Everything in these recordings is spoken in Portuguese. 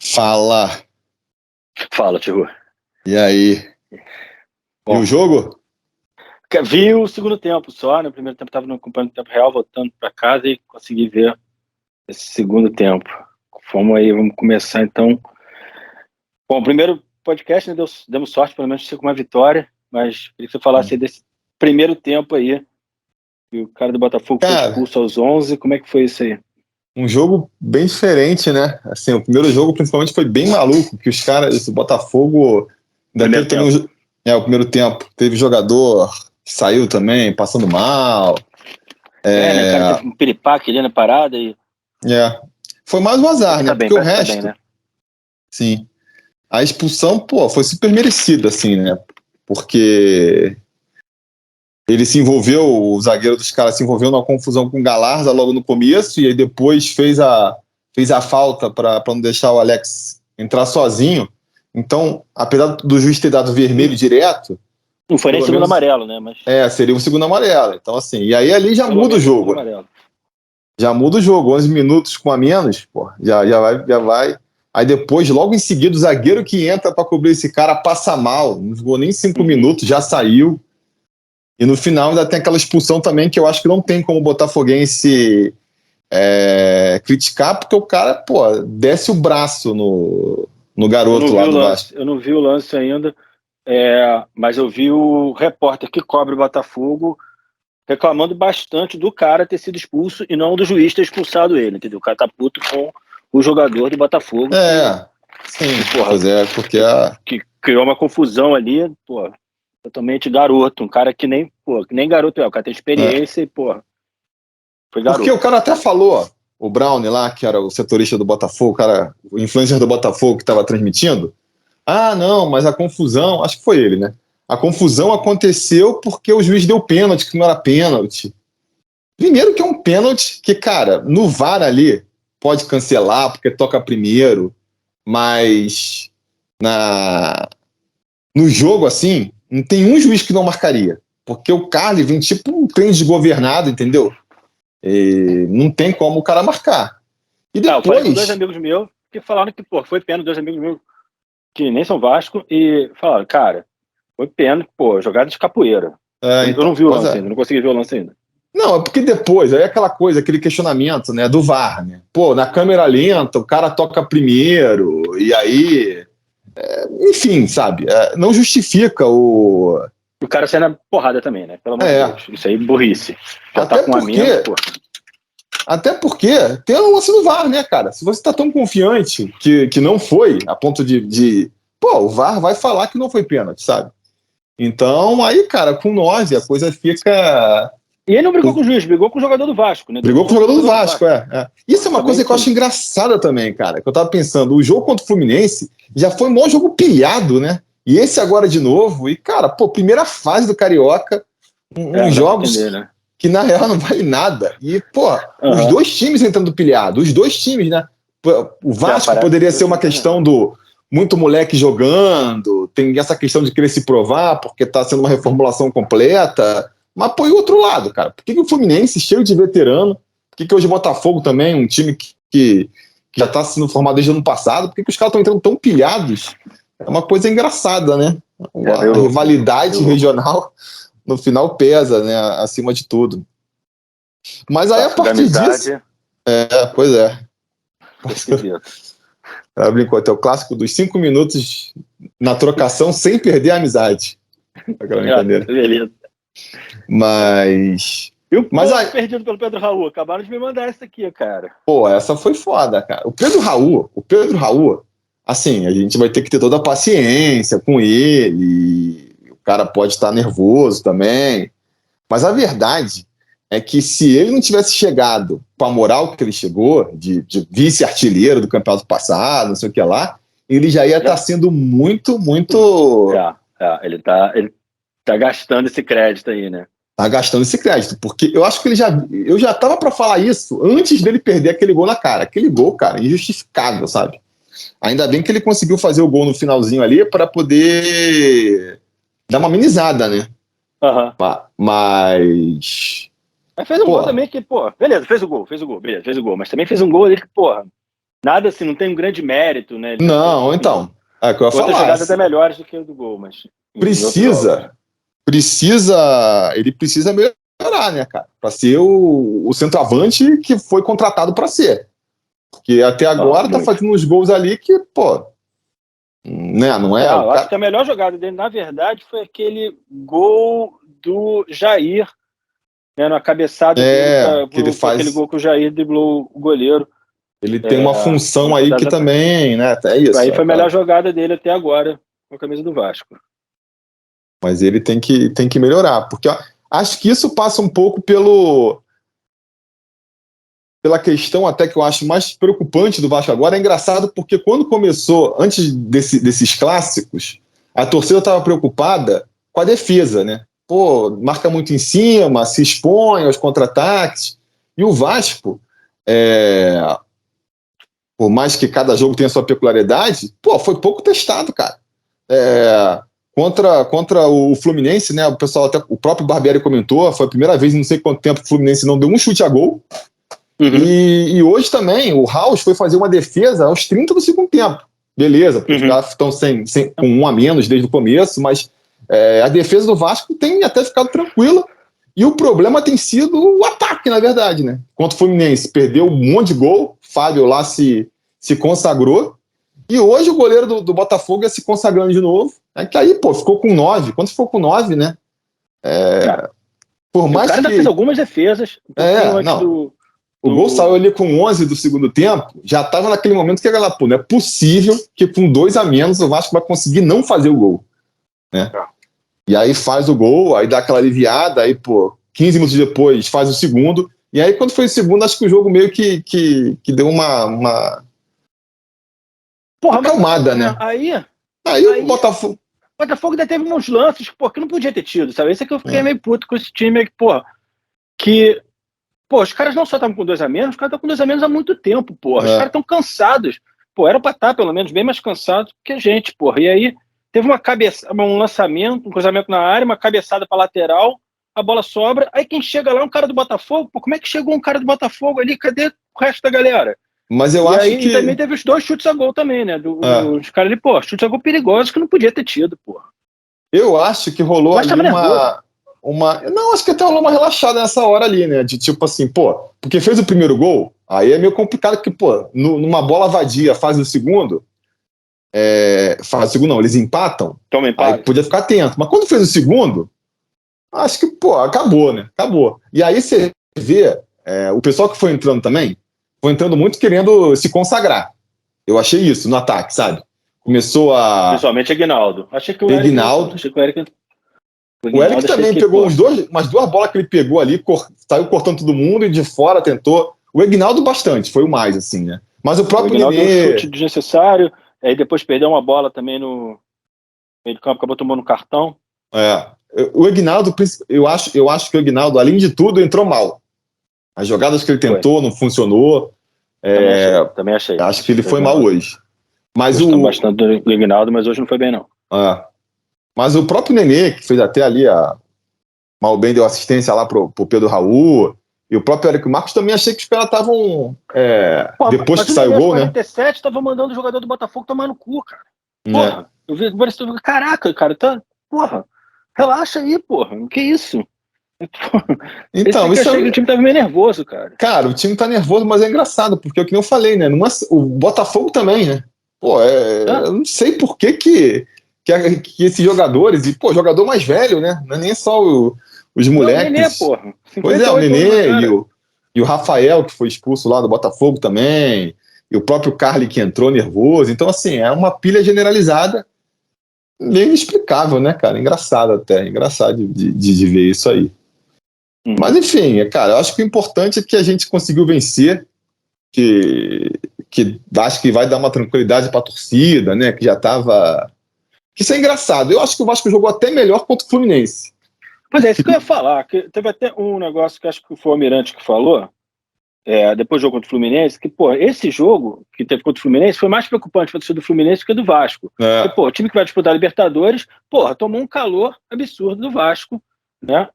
Fala. Fala, Tio. E aí? Bom, E o jogo? vi o segundo tempo só, no primeiro tempo estava no acompanhando o tempo real, voltando para casa e consegui ver esse segundo tempo. Vamos começar então. Bom, o primeiro podcast, né, demos sorte, pelo menos, de ser com uma vitória, mas queria que você falasse aí desse primeiro tempo aí, e o cara do Botafogo foi Cara, expulso aos 11, como é que foi isso aí? um jogo bem diferente, né? Assim, o primeiro jogo principalmente foi bem maluco, que os caras, o Botafogo ainda Primeiro teve também tempo. o primeiro tempo. Teve jogador que saiu também, passando mal. Né, o cara É, teve um piripaque ali na parada e é. Foi mais um azar, ele né? tá bem, Porque o parece que tá bem, resto, né? sim. A expulsão, pô, foi super merecida, assim, né? Porque ele se envolveu, o zagueiro dos caras se envolveu numa confusão com o Galarza logo no começo, e aí depois fez a falta para não deixar o Alex entrar sozinho. Então, apesar do juiz ter dado vermelho direto, Não foi nem pelo segundo menos amarelo, né? Mas seria o segundo amarelo. Então, assim, e aí ali já pelo muda o menos o segundo jogo, né? amarelo. Já muda o jogo, 11 minutos com a menos, pô, já vai. Aí depois, logo em seguida, o zagueiro que entra para cobrir esse cara passa mal, não jogou nem 5 minutos, já saiu. E no final ainda tem aquela expulsão também que eu acho que não tem como o botafoguense criticar, porque o cara, pô, desce o braço no Eu não garoto vi lá o do Vasco. lance, eu não vi o lance ainda, mas eu vi o repórter que cobre o Botafogo reclamando bastante do cara ter sido expulso e não do juiz ter expulsado ele, entendeu? O cara tá puto com o jogador do Botafogo Sim, porra, pois é, porque que criou uma confusão ali, porra, totalmente garoto, um cara que nem garoto o cara tem experiência e, porra, foi porque o garoto. cara até falou, o Brown lá, que era o setorista do Botafogo, o cara, o influencer do Botafogo que estava transmitindo, não, mas a confusão, acho que foi ele, né? A confusão aconteceu porque o juiz deu pênalti, que não era pênalti. Primeiro que é um pênalti que, cara, no VAR ali pode cancelar porque toca primeiro, mas no jogo assim, não tem um juiz que não marcaria. Porque o Carly vem tipo um trem desgovernado, entendeu? E não tem como o cara marcar. E Eu falei com dois depois, amigos meus que falaram que, pô, foi pênalti, dois amigos meus que nem são Vasco e falaram, cara, foi pênalti, pô, jogada de capoeira. Eu não então, vi o pois lance é. ainda, não consegui ver o lance ainda. Não, é porque depois, aí é aquela coisa, aquele questionamento, né, do VAR, né? Pô, na câmera lenta, o cara toca primeiro, e aí enfim, sabe? Não justifica o. O cara sai na porrada também, né? Pelo amor de É. Deus. Isso aí, burrice. Já tá Até com um a menos, porque. pô. Até porque tem o lance do VAR, né, cara? Se você tá tão confiante que não foi, a ponto de. Pô, o VAR vai falar que não foi pênalti, sabe? Então, aí, cara, com nós, a coisa fica. E ele não brigou com o juiz, brigou com o jogador do Vasco, né? Brigou com o Denunciou com o jogador do jogador do Vasco, Vasco. Isso é uma Também coisa que eu acho engraçada também, cara. Que eu tava pensando, o jogo contra o Fluminense já foi um maior jogo pilhado, né? E esse agora de novo, e, cara, pô, primeira fase do Carioca, não uns dá pra entender, jogos né? que na real não vale nada. E, pô, os Aham. dois times entrando pilhado, os dois times, né? O Vasco Parece que poderia os dois ser uma times estão questão errando. do muito moleque jogando, tem essa questão de querer se provar, porque tá sendo uma reformulação completa. Mas, pô, e o outro lado, cara? Por que o Fluminense, cheio de veterano, por que hoje o Botafogo também, um time que já tá sendo formado desde o ano passado, por que os caras estão entrando tão pilhados? É uma coisa engraçada, né? Meio A louco, meio rivalidade louco. regional no final pesa, né, acima de tudo. Mas aí a Clássico da partir disso, amizade, pois é, foi esquisito. ela brincou até o clássico dos 5 minutos na trocação sem perder a amizade. Aquela brincadeira. Beleza. Mas. E o Mas gol aí, perdido pelo Pedro Raul? Acabaram de me mandar essa aqui, cara. pô, essa foi foda, cara. O Pedro Raul, assim, a gente vai ter que ter toda a paciência com ele. O cara pode estar nervoso também. Mas a verdade é que se ele não tivesse chegado com a moral que ele chegou, de vice-artilheiro do campeonato passado, não sei o que lá, ele já ia estar sendo muito, muito. Ele tá gastando esse crédito aí, né? Tá gastando esse crédito, porque eu acho que eu já tava para falar isso antes dele perder aquele gol na cara. Aquele gol, cara, injustificável, sabe? Ainda bem que ele conseguiu fazer o gol no finalzinho ali para poder dar uma amenizada, né? Aham. Mas. Mas fez um gol Pô, também que, pô, beleza, fez o gol, beleza, fez o gol. Mas também fez um gol ali que, porra, Nada assim, não tem um grande mérito, né? Não, então. É o que eu ia outras falar. jogadas até melhores do que o do gol, mas. Ele precisa melhorar, né, cara? Para ser o centroavante que foi contratado para ser. Porque até agora tá fazendo uns gols ali que, pô, né, não é? Não, eu acho que a melhor jogada dele, na verdade, foi aquele gol do Jair, né, na cabeçada dele, Que ele faz. aquele gol que o Jair driblou o goleiro. Ele tem uma função aí que também, né? É isso. Aí foi a melhor jogada dele até agora com a camisa do Vasco. Mas ele tem que melhorar, porque acho que isso passa um pouco pela questão até que eu acho mais preocupante do Vasco agora. É engraçado porque quando começou, antes desses clássicos, a torcida estava preocupada com a defesa, né? Pô, marca muito em cima, se expõe aos contra-ataques. E o Vasco, por mais que cada jogo tenha sua peculiaridade, pô, foi pouco testado, cara. Contra o Fluminense, né? O pessoal, até o próprio Barbieri comentou, foi a primeira vez em não sei quanto tempo que o Fluminense não deu um chute a gol. Uhum. E hoje também, o House foi fazer uma defesa aos 30 do segundo tempo. Beleza, porque os caras estão com um a menos desde o começo, mas a defesa do Vasco tem até ficado tranquila. E o problema tem sido o ataque, na verdade, né? Contra o Fluminense, perdeu um monte de gol, Fábio lá se consagrou. E hoje o goleiro do Botafogo ia se consagrando de novo. Que aí, pô, ficou com 9. Quando ficou com 9, né? Por mais o cara ainda fez algumas defesas. O gol saiu ali com 11 do segundo tempo. Já estava naquele momento que a galera, pô, não é possível que com 2 a menos o Vasco vai conseguir não fazer o gol. Né? E aí faz o gol, aí dá aquela aliviada, aí, pô, 15 minutos depois faz o segundo. E aí, quando foi o segundo, acho que o jogo meio que deu uma acalmada, né? Aí o Botafogo. O Botafogo ainda teve uns lances, pô, que não podia ter tido, sabe? Esse é que eu fiquei meio puto com esse time, que os caras não só estavam com 2 a menos, os caras estão com 2 a menos há muito tempo, porra. Os caras estão cansados. Pô, era pra estar, pelo menos, bem mais cansados que a gente, porra. E aí, teve um lançamento, um cruzamento na área, uma cabeçada pra lateral, a bola sobra, aí quem chega lá é um cara do Botafogo, pô, como é que chegou um cara do Botafogo ali? Cadê o resto da galera? Mas eu acho que... E também teve os 2 chutes a gol também, né? Os caras ali, pô, chutes a gol perigosos que não podia ter tido, pô. Eu acho que rolou ali Não, acho que até rolou uma relaxada nessa hora ali, né? De tipo assim, pô, porque fez o primeiro gol, aí é meio complicado porque, pô, numa bola vadia, faz o segundo, faz o segundo não, eles empatam, aí podia ficar atento. Mas quando fez o segundo, acho que, pô, acabou, né? Acabou. E aí você vê, o pessoal que foi entrando também, foi entrando muito querendo se consagrar. Eu achei isso no ataque, sabe? Começou a... Principalmente Aguinaldo. Achei que o Aguinaldo. O Eric também pegou umas 2 bolas que ele pegou ali, saiu cortando todo mundo e de fora tentou. O Aguinaldo bastante, foi o mais, assim, né? Mas o próprio Nenê... deu um chute desnecessário, aí depois perdeu uma bola também no meio do campo, acabou tomando um cartão. O Aguinaldo, eu acho que o Aguinaldo, além de tudo, entrou mal. As jogadas que ele tentou não funcionou. Também achei. Acho que ele foi mal hoje. Mas bastante do Aguinaldo, mas hoje não foi bem, não. Mas o próprio Nenê, que fez até ali mal bem, deu assistência lá pro Pedro Raul, e o próprio Eric Marcos também achei que os caras estavam depois que saiu o gol, 47 estava mandando o jogador do Botafogo tomar no cu, cara. Porra, eu vi caraca, cara, porra, relaxa aí, porra, que isso? Então, isso achei que o time tava meio nervoso, cara. Cara, o time tá nervoso, mas é engraçado, porque é o que eu falei, né? O Botafogo também, né? Pô, eu não sei por que esses jogadores, e, pô, jogador mais velho, né? Não é nem só os moleques. O Nenê, porra. Pois o Nenê e o Rafael, que foi expulso lá do Botafogo também, e o próprio Carly que entrou nervoso. Então, assim, é uma pilha generalizada, meio inexplicável, né, cara? Engraçado até, engraçado de ver isso aí. Mas, enfim, cara, eu acho que o importante é que a gente conseguiu vencer, que acho que vai dar uma tranquilidade pra torcida, né, que já tava... Que isso é engraçado. Eu acho que o Vasco jogou até melhor contra o Fluminense. Pois é, isso que eu ia falar. Que teve até um negócio que acho que foi o Almirante que falou, depois do jogo contra o Fluminense, que, pô, esse jogo que teve contra o Fluminense foi mais preocupante para o do Fluminense do que do Vasco. Porque, pô, o time que vai disputar a Libertadores, porra, tomou um calor absurdo do Vasco, né,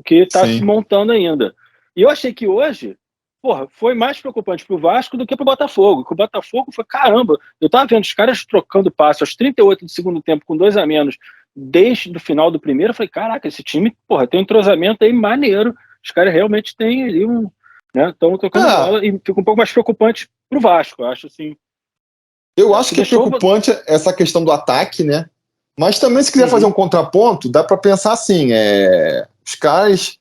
que tá se montando ainda. E eu achei que hoje porra, foi mais preocupante pro Vasco do que pro Botafogo. Que o Botafogo foi, caramba, eu tava vendo os caras trocando passe aos 38 do segundo tempo com 2 a menos, desde o final do primeiro, eu falei, caraca, esse time, porra, tem um entrosamento aí maneiro, os caras realmente têm ali né, estão trocando bola e fica um pouco mais preocupante pro Vasco, eu acho assim. Eu acho que é preocupante essa questão do ataque, né? Mas também, se quiser fazer um contraponto, dá para pensar assim, os caras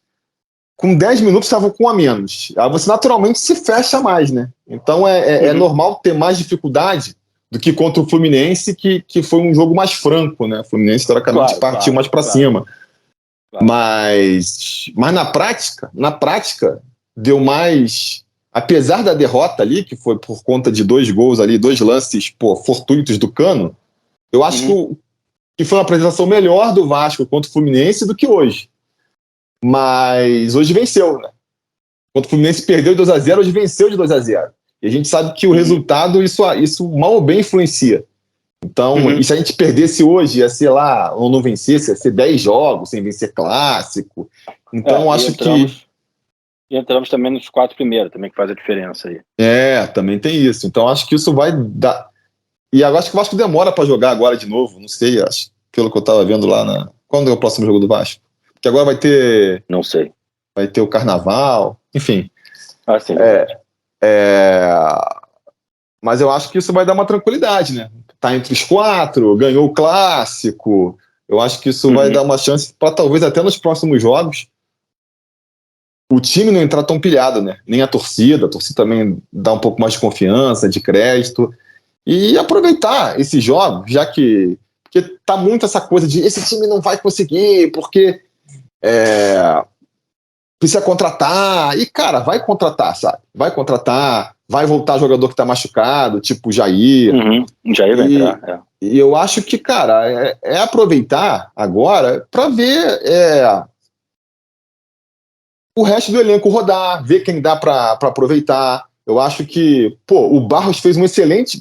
com 10 minutos estavam com um a menos. Aí você naturalmente se fecha mais, né? Então é normal ter mais dificuldade do que contra o Fluminense, que foi um jogo mais franco, né? O Fluminense, historicamente, partiu mais para cima. Claro. Mas na prática, deu mais... Apesar da derrota ali, que foi por conta de 2 gols ali, 2 lances fortuitos do Cano, eu acho que foi uma apresentação melhor do Vasco contra o Fluminense do que hoje. Mas hoje venceu, né? Quando o Fluminense perdeu de 2-0, hoje venceu de 2-0. E a gente sabe que o resultado, isso mal ou bem influencia. Então, e se a gente perdesse hoje, ia ser lá, ou não vencesse, ia ser 10 jogos sem vencer clássico. Então, acho que... E entramos também nos 4 primeiros, também que faz a diferença aí. Também tem isso. Então, acho que isso vai dar... E agora acho que o Vasco demora para jogar agora de novo, não sei, acho, pelo que eu estava vendo lá Quando é o próximo jogo do Vasco? Porque agora vai ter... Não sei. Vai ter o Carnaval, enfim. Sim. Mas eu acho que isso vai dar uma tranquilidade, né? Tá entre os 4, ganhou o clássico. Eu acho que isso vai dar uma chance para talvez até nos próximos jogos o time não entrar tão pilhado, né? Nem a torcida também dá um pouco mais de confiança, de crédito. E aproveitar esses jogos, já que... Porque tá muito essa coisa de esse time não vai conseguir, porque precisa contratar. E, cara, vai contratar, sabe? Vai contratar, vai voltar jogador que tá machucado, tipo o Jair. Jair vai entrar, E eu acho que, cara, é aproveitar agora para ver o resto do elenco rodar, ver quem dá para aproveitar. Eu acho que, o Barros fez um excelente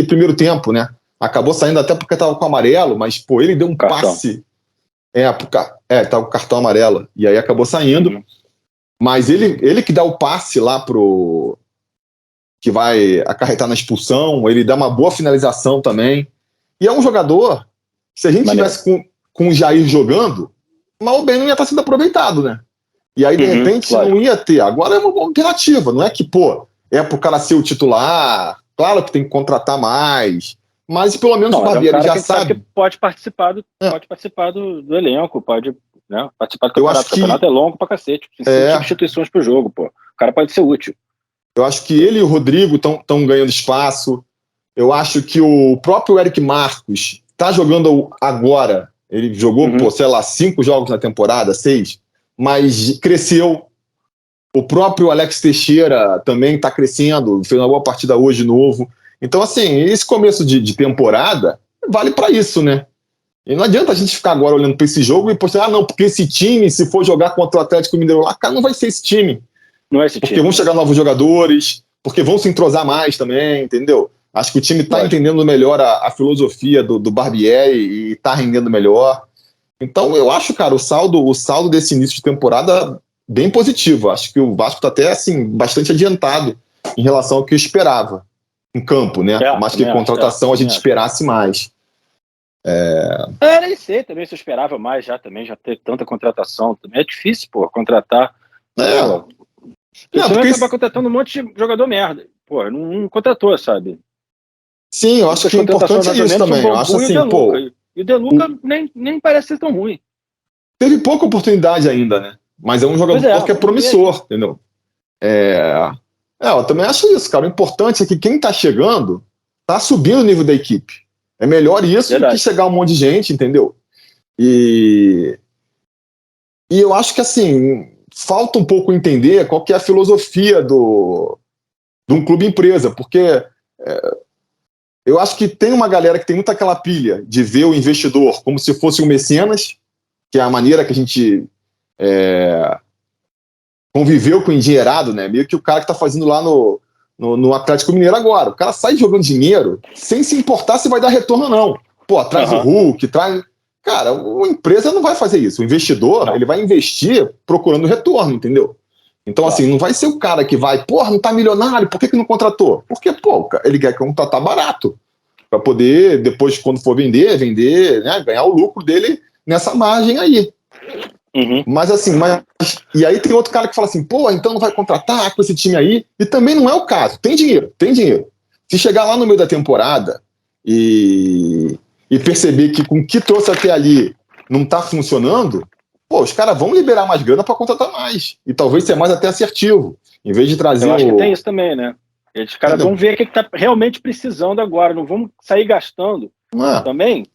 primeiro tempo, né? Acabou saindo até porque tava com amarelo, mas, ele deu um passe. Tava com cartão amarelo. E aí acabou saindo. Mas ele que dá o passe lá pro... que vai acarretar na expulsão, ele dá uma boa finalização também. E é um jogador, se a gente tivesse com o Jair jogando, mal ou bem não ia estar sendo aproveitado, né? E aí, de repente, não ia ter. Agora é uma alternativa, não é que, é pro cara ser o titular, claro que tem que contratar mais, mas pelo menos o Barbieri já sabe que pode participar do elenco, pode, né, participar do campeonato. O campeonato é longo pra cacete, tem 5 substituições pro jogo, O cara pode ser útil. Eu acho que ele e o Rodrigo estão ganhando espaço. Eu acho que o próprio Eric Marcos tá jogando agora. Ele jogou, 5 jogos na temporada, 6, mas cresceu. O próprio Alex Teixeira também está crescendo, fez uma boa partida hoje de novo. Então, assim, esse começo de temporada vale para isso, né? E não adianta a gente ficar agora olhando para esse jogo e postar, não, porque esse time, se for jogar contra o Atlético Mineiro lá, cara, não vai ser esse time. Não é esse time. Porque vão chegar novos jogadores, porque vão se entrosar mais também, entendeu? Acho que o time está entendendo melhor a filosofia do Barbieri e está rendendo melhor. Então, eu acho, cara, o saldo desse início de temporada bem positivo. Acho que o Vasco está até, assim, bastante adiantado em relação ao que eu esperava em campo, né? Mais que contratação a gente esperasse mais. Nem sei também se eu esperava mais já ter tanta contratação. Também é difícil, contratar. Você vai acabar contratando um monte de jogador merda. Não contratou, sabe? Sim, eu acho que o importante é isso também. Eu acho assim, E o De Luca nem parece ser tão ruim. Teve pouca oportunidade ainda, né? Mas é um jogador que é promissor, entendeu? Eu também acho isso, cara. O importante é que quem tá chegando tá subindo o nível da equipe. É melhor isso do que chegar um monte de gente, entendeu? E eu acho que, assim, falta um pouco entender qual que é a filosofia de um clube empresa, porque eu acho que tem uma galera que tem muita aquela pilha de ver o investidor como se fosse um mecenas, que é a maneira que a gente conviveu com o endinheirado, né? Meio que o cara que tá fazendo lá no Atlético Mineiro agora. O cara sai jogando dinheiro sem se importar se vai dar retorno ou não. Traz o Hulk, traz... Cara, uma empresa não vai fazer isso. O investidor, ele vai investir procurando retorno, entendeu? Então, assim, não vai ser o cara que vai, porra, não tá milionário, por que não contratou? Porque, pô, ele quer contratar barato, para poder, depois, quando for vender, né, ganhar o lucro dele nessa margem aí. Mas, assim, e aí tem outro cara que fala assim, pô, então não vai contratar com esse time aí? E também não é o caso. Tem dinheiro. Se chegar lá no meio da temporada e perceber que com o que trouxe até ali não tá funcionando, pô, os caras vão liberar mais grana para contratar mais. E talvez ser mais até assertivo. Em vez de trazer Eu acho que tem isso também, né? Os caras vão ver o que tá realmente precisando agora. Não vamos sair gastando também.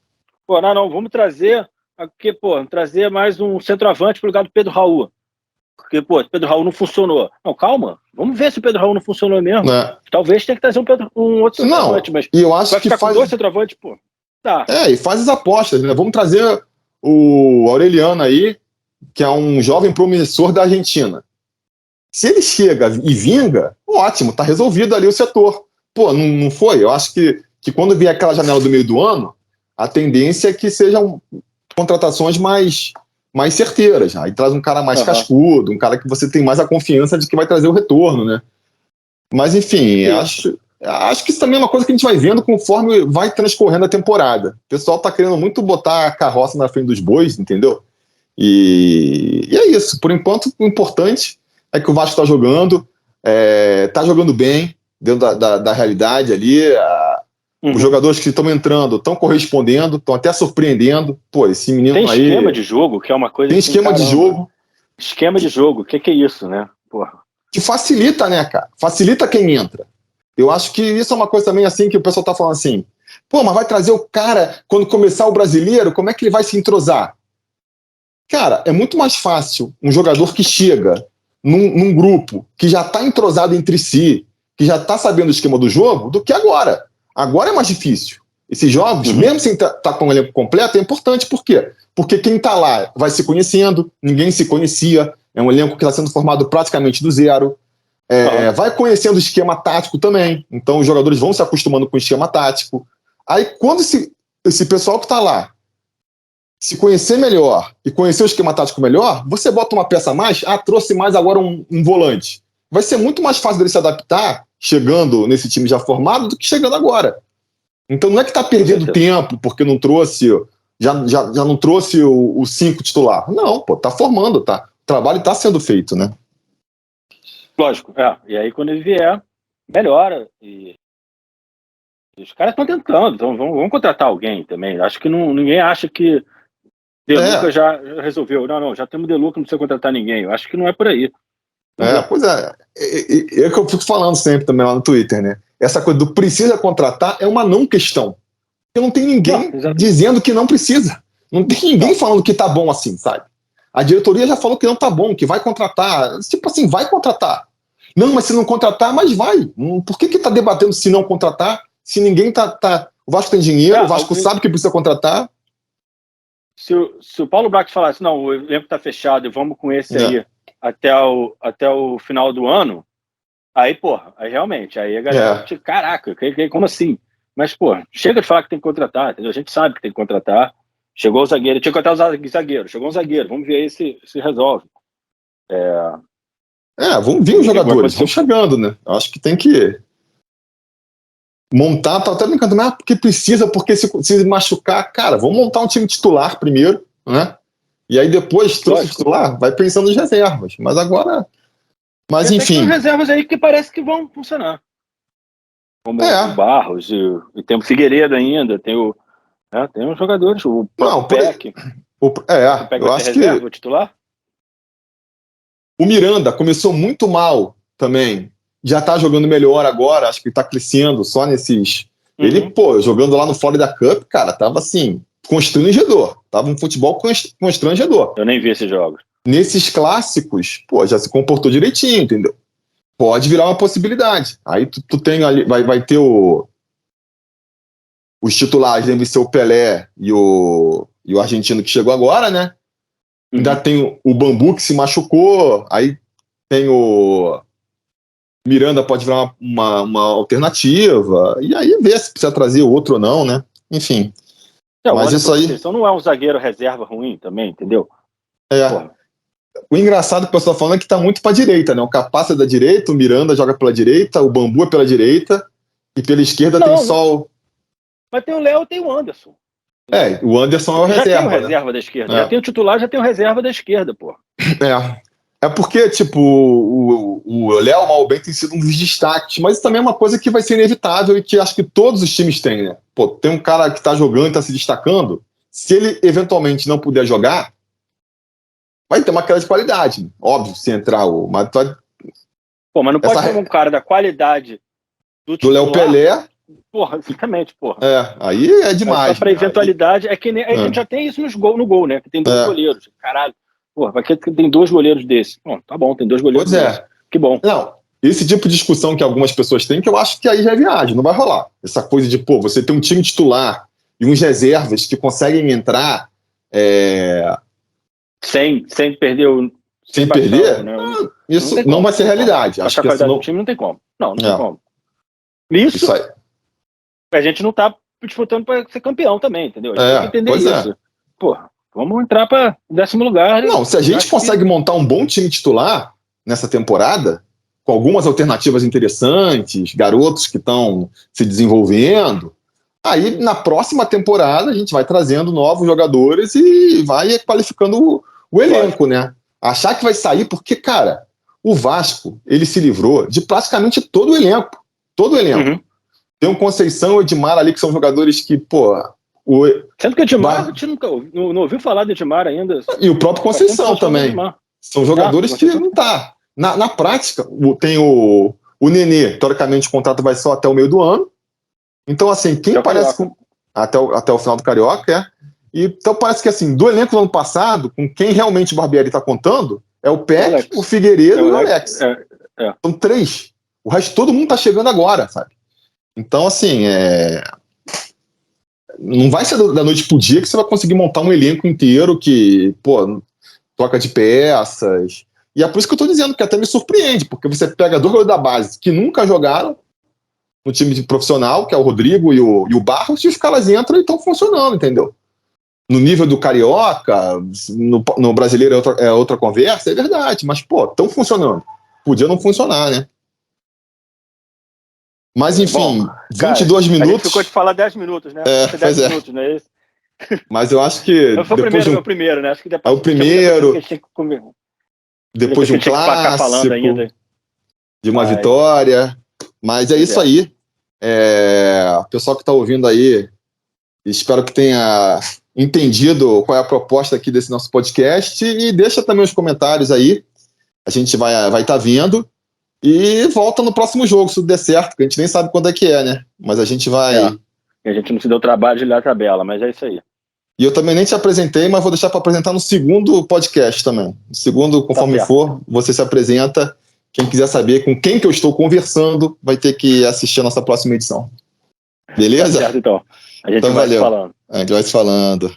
Pô, não, vamos trazer... Porque, pô, trazer mais um centroavante pro lugar do Pedro Raul. Porque, pô, o Pedro Raul não funcionou. Não, calma. Vamos ver se o Pedro Raul não funcionou mesmo. Talvez tenha que trazer um outro centroavante. Mas e eu acho vai que ficar com 2 centroavantes, pô. Tá. E faz as apostas, né? Vamos trazer o Aureliano aí, que é um jovem promissor da Argentina. Se ele chega e vinga, ótimo, tá resolvido ali o setor. Pô, não foi? Eu acho que quando vier aquela janela do meio do ano, a tendência é que sejam contratações mais certeiras. Aí traz um cara mais cascudo, um cara que você tem mais a confiança de que vai trazer o retorno, né? Mas, enfim, acho que isso também é uma coisa que a gente vai vendo conforme vai transcorrendo a temporada. O pessoal tá querendo muito botar a carroça na frente dos bois, entendeu? E é isso. Por enquanto, o importante é que o Vasco tá jogando bem, dentro da realidade ali. Os jogadores que estão entrando estão correspondendo, estão até surpreendendo. Pô, esse menino aí... Tem esquema de jogo, que é uma coisa... Tem esquema de jogo. Esquema de jogo, o que é isso, né? Porra. Que facilita, né, cara? Facilita quem entra. Eu acho que isso é uma coisa também assim que o pessoal tá falando assim, pô, mas vai trazer o cara quando começar o brasileiro, como é que ele vai se entrosar? Cara, é muito mais fácil um jogador que chega num grupo que já tá entrosado entre si, que já tá sabendo o esquema do jogo, do que agora. Agora é mais difícil. Esses jogos, mesmo sem estar com o elenco completo, é importante. Por quê? Porque quem tá lá vai se conhecendo, ninguém se conhecia, é um elenco que está sendo formado praticamente do zero. Vai conhecendo o esquema tático também. Então os jogadores vão se acostumando com o esquema tático. Aí quando esse pessoal que está lá se conhecer melhor e conhecer o esquema tático melhor, você bota uma peça a mais, trouxe mais agora um volante. Vai ser muito mais fácil dele se adaptar chegando nesse time já formado do que chegando agora. Então não é que está perdendo tempo porque não trouxe, já não trouxe o 5 titular. Não, pô, tá formando, tá? O trabalho está sendo feito, né? Lógico, e aí quando ele vier, melhora. E os caras estão tentando, então vamos contratar alguém também. Acho que ninguém acha que De Luca já resolveu. Não, já temos De Luca, não precisa contratar ninguém. Eu acho que não é por aí. Pois é. É que eu fico falando sempre também lá no Twitter, né? Essa coisa do precisa contratar é uma não questão. Porque não tem ninguém dizendo que não precisa. Não tem ninguém falando que tá bom assim, sabe? A diretoria já falou que não tá bom, que vai contratar. Tipo assim, vai contratar. Não, mas se não contratar, mas vai. Por que tá debatendo se não contratar? Se ninguém tá... O Vasco tem dinheiro, o Vasco sabe que precisa contratar. Se o Paulo Brax falasse, não, o elenco tá fechado e vamos com esse aí até o final do ano, aí, porra, aí realmente, aí a galera, caraca, como assim? Mas, pô, chega de falar que tem que contratar, entendeu? A gente sabe que tem que contratar. Chegou o zagueiro, tinha que contratar o zagueiro, chegou um zagueiro, vamos ver aí se resolve. Vamos ver os jogadores, vão chegando, né? Acho que tem que montar, tá até brincando, porque precisa, porque se machucar, cara, vamos montar um time titular primeiro, né? E aí depois, trouxe o titular, vai pensando nas reservas. Mas agora... Mas enfim... Tem reservas aí que parece que vão funcionar. Como o Barros, e tem o Figueiredo ainda, tem uns jogadores, o Peck. Eu acho que... o titular? O Miranda começou muito mal também. Já tá jogando melhor agora, acho que tá crescendo só nesses... Ele, jogando lá no Florida Cup, cara, tava assim, constrangedor. Tava um futebol constrangedor. Eu nem vi esses jogos. Nesses clássicos, já se comportou direitinho, entendeu? Pode virar uma possibilidade. Aí tu tem ali, vai ter os titulares, deve ser o Pelé e o argentino que chegou agora, né? Ainda tem o Bambu que se machucou, aí tem o Miranda, pode virar uma alternativa, e aí ver se precisa trazer outro ou não, né? Enfim. Mas isso aí... não é um zagueiro reserva ruim também, entendeu? O engraçado que o pessoal tá falando é que tá muito pra direita, né? O Capaça é da direita, o Miranda joga pela direita, o Bambu é pela direita, e pela esquerda tem só o... Mas tem o Léo e tem o Anderson. O Anderson é o já reserva. Já tem o reserva da esquerda. É. Já tem o titular, já tem o reserva da esquerda, pô. É porque, tipo, o Léo, mal ou bem, tem sido um dos destaques, mas isso também é uma coisa que vai ser inevitável e que acho que todos os times têm, né? Pô, tem um cara que tá jogando e tá se destacando, se ele eventualmente não puder jogar, vai ter uma queda de qualidade, né? Óbvio, se entrar o... Mas não pode ter um cara da qualidade do Léo Pelé... Porra, exatamente, porra. Aí é demais. Só pra eventualidade, é que nem, a gente já tem isso no gol, né? Que tem 2 goleiros. Caralho. Porra, vai que tem 2 goleiros desses. Bom, tá bom, tem 2 goleiros desses. Que bom. Não, esse tipo de discussão que algumas pessoas têm, que eu acho que aí já é viagem, não vai rolar. Essa coisa de, você tem um time titular e uns reservas que conseguem entrar... Sem perder o... Sem perder? Né? Isso não vai ser realidade. Acho que a qualidade do time não tem como. Não tem como. Isso aí. A gente não tá disputando para ser campeão também, entendeu? A gente tem que entender isso. Porra, vamos entrar para 10º lugar. Não, se a gente consegue montar um bom time titular nessa temporada, com algumas alternativas interessantes, garotos que estão se desenvolvendo, aí na próxima temporada a gente vai trazendo novos jogadores e vai qualificando o elenco, né? Achar que vai sair porque, cara, o Vasco, ele se livrou de praticamente todo o elenco. Todo o elenco. Uhum. Tem o Conceição e o Edmar ali, que são jogadores que, Sendo que o Edmar, a gente nunca não ouviu falar do Edmar ainda. E o próprio Conceição também. São jogadores que não tá. Na prática, tem o Nenê, teoricamente o contrato vai só até o meio do ano. Então, assim, quem parece... Até o final do Carioca, Então, parece que, assim, do elenco do ano passado, com quem realmente o Barbieri tá contando, é o Peck, o Figueiredo e o Alex. São 3. O resto, todo mundo tá chegando agora, sabe? Então, assim, não vai ser da noite pro dia que você vai conseguir montar um elenco inteiro que, troca de peças. E é por isso que eu tô dizendo que até me surpreende, porque você pega 2 jogadores da base que nunca jogaram no time de profissional, que é o Rodrigo e o Barros, e os caras entram e estão funcionando, entendeu? No nível do Carioca, no Brasileiro é outra conversa, é verdade, mas, estão funcionando. Podia não funcionar, né? Mas, enfim, 22 minutos... A gente ficou de falar 10 minutos, né? 10 minutos, não é isso? Mas eu acho que... Foi o primeiro, né? Acho que depois o primeiro... Depois de um clássico, de uma vitória. Mas é isso aí. O pessoal que está ouvindo aí, espero que tenha entendido qual é a proposta aqui desse nosso podcast. E deixa também os comentários aí. A gente vai estar vendo. E volta no próximo jogo, se tudo der certo, que a gente nem sabe quando é que né? Mas a gente vai... A gente não se deu trabalho de ler a tabela, mas é isso aí. E eu também nem te apresentei, mas vou deixar para apresentar no segundo podcast também. No segundo, conforme for, você se apresenta. Quem quiser saber com quem que eu estou conversando, vai ter que assistir a nossa próxima edição. Beleza? Tá certo, então. A gente vai se falando. A gente vai se falando.